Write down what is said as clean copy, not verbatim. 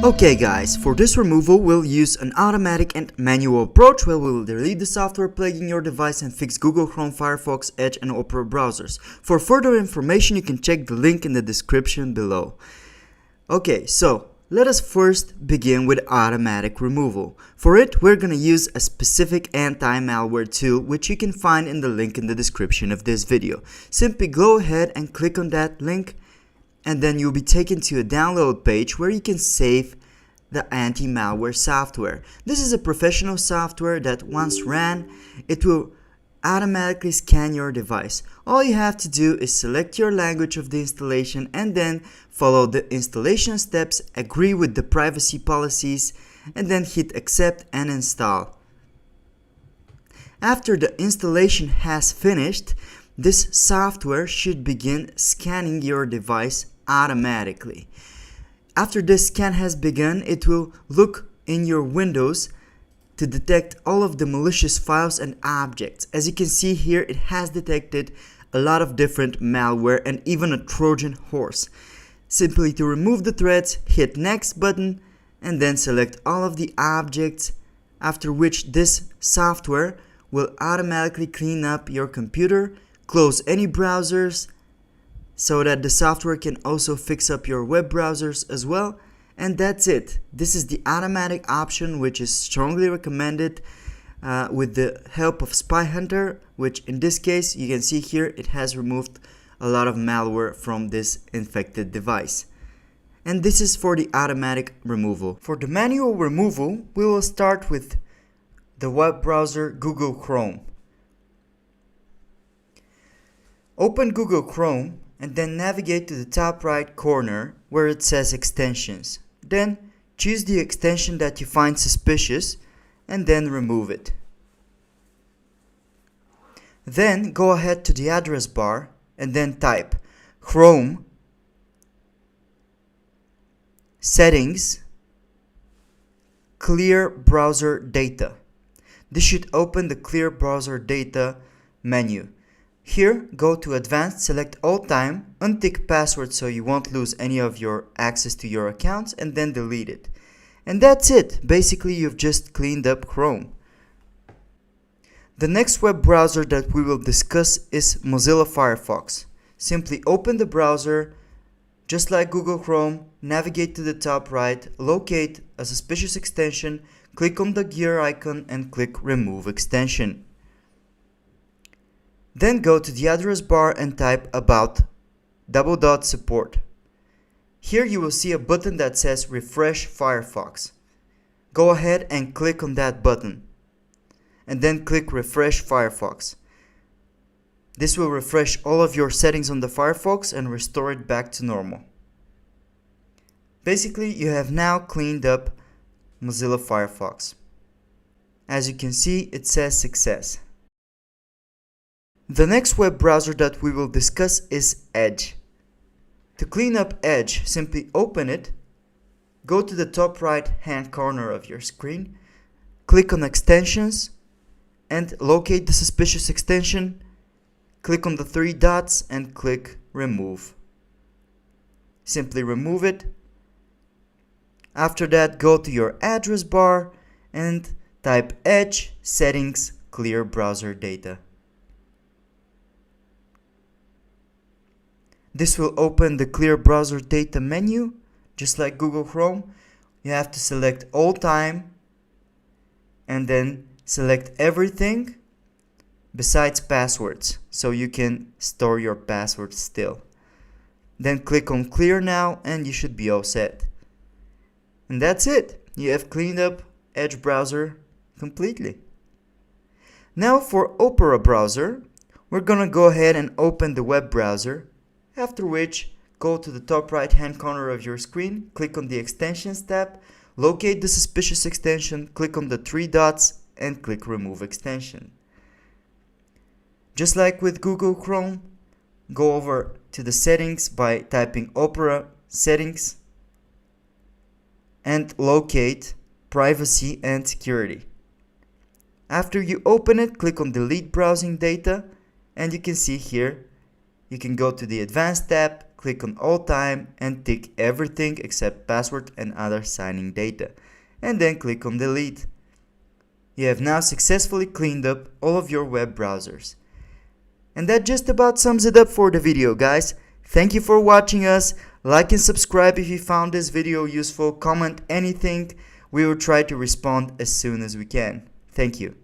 Okay guys, for this removal we'll use an automatic and manual approach where we'll delete the software plaguing your device and fix Google Chrome, Firefox, Edge and Opera browsers. For further information you can check the link in the description below. Okay, so let us first begin with automatic removal. For it we're gonna use a specific anti-malware tool which you can find in the link in the description of this video. Simply go ahead and click on that link, and then you'll be taken to a download page where you can save the anti-malware software. This is a professional software that once ran, it will automatically scan your device. All you have to do is select your language of the installation and then follow the installation steps, agree with the privacy policies, and then hit accept and install. After the installation has finished, this software should begin scanning your device automatically. After this scan has begun, it will look in your Windows to detect all of the malicious files and objects. As you can see here, it has detected a lot of different malware and even a Trojan horse. Simply to remove the threads, hit next button and then select all of the objects, after which this software will automatically clean up your computer, close any browsers so that the software can also fix up your web browsers as well. And that's it. This is the automatic option which is strongly recommended with the help of Spy Hunter, which in this case you can see here it has removed a lot of malware from this infected device. And this is for the automatic removal. For the manual removal, we will start with the web browser Google Chrome. Open Google Chrome and then navigate to the top right corner where it says extensions. Then choose the extension that you find suspicious and then remove it. Then go ahead to the address bar and then type Chrome settings clear browser data. This should open the clear browser data menu. Here, go to Advanced, select All Time, untick Password so you won't lose any of your access to your accounts, and then delete it. And that's it. Basically, you've just cleaned up Chrome. The next web browser that we will discuss is Mozilla Firefox. Simply open the browser, just like Google Chrome, navigate to the top right, locate a suspicious extension, click on the gear icon and click Remove Extension. Then go to the address bar and type about /support. Here you will see a button that says Refresh Firefox. Go ahead and click on that button and then click Refresh Firefox. This will refresh all of your settings on the Firefox and restore it back to normal. Basically, you have now cleaned up Mozilla Firefox. As you can see, it says success. The next web browser that we will discuss is Edge. To clean up Edge, simply open it, go to the top right hand corner of your screen, click on Extensions, and locate the suspicious extension, click on the three dots and click Remove. Simply remove it. After that, go to your address bar and type Edge settings clear browser data. This will open the clear browser data menu, just like Google Chrome. You have to select all time and then select everything besides passwords, so you can store your passwords still. Then click on clear now and you should be all set. And that's it. You have cleaned up Edge browser completely. Now for Opera browser, we're gonna go ahead and open the web browser. After which, go to the top right hand corner of your screen, click on the Extensions tab, locate the suspicious extension, click on the three dots and click Remove Extension. Just like with Google Chrome, go over to the settings by typing Opera settings and locate Privacy and Security. After you open it, click on Delete Browsing Data and you can see here you can go to the Advanced tab, click on All Time, and tick everything except password and other signing data, and then click on Delete. You have now successfully cleaned up all of your web browsers. And that just about sums it up for the video, guys. Thank you for watching us. Like and subscribe if you found this video useful. Comment anything. We will try to respond as soon as we can. Thank you.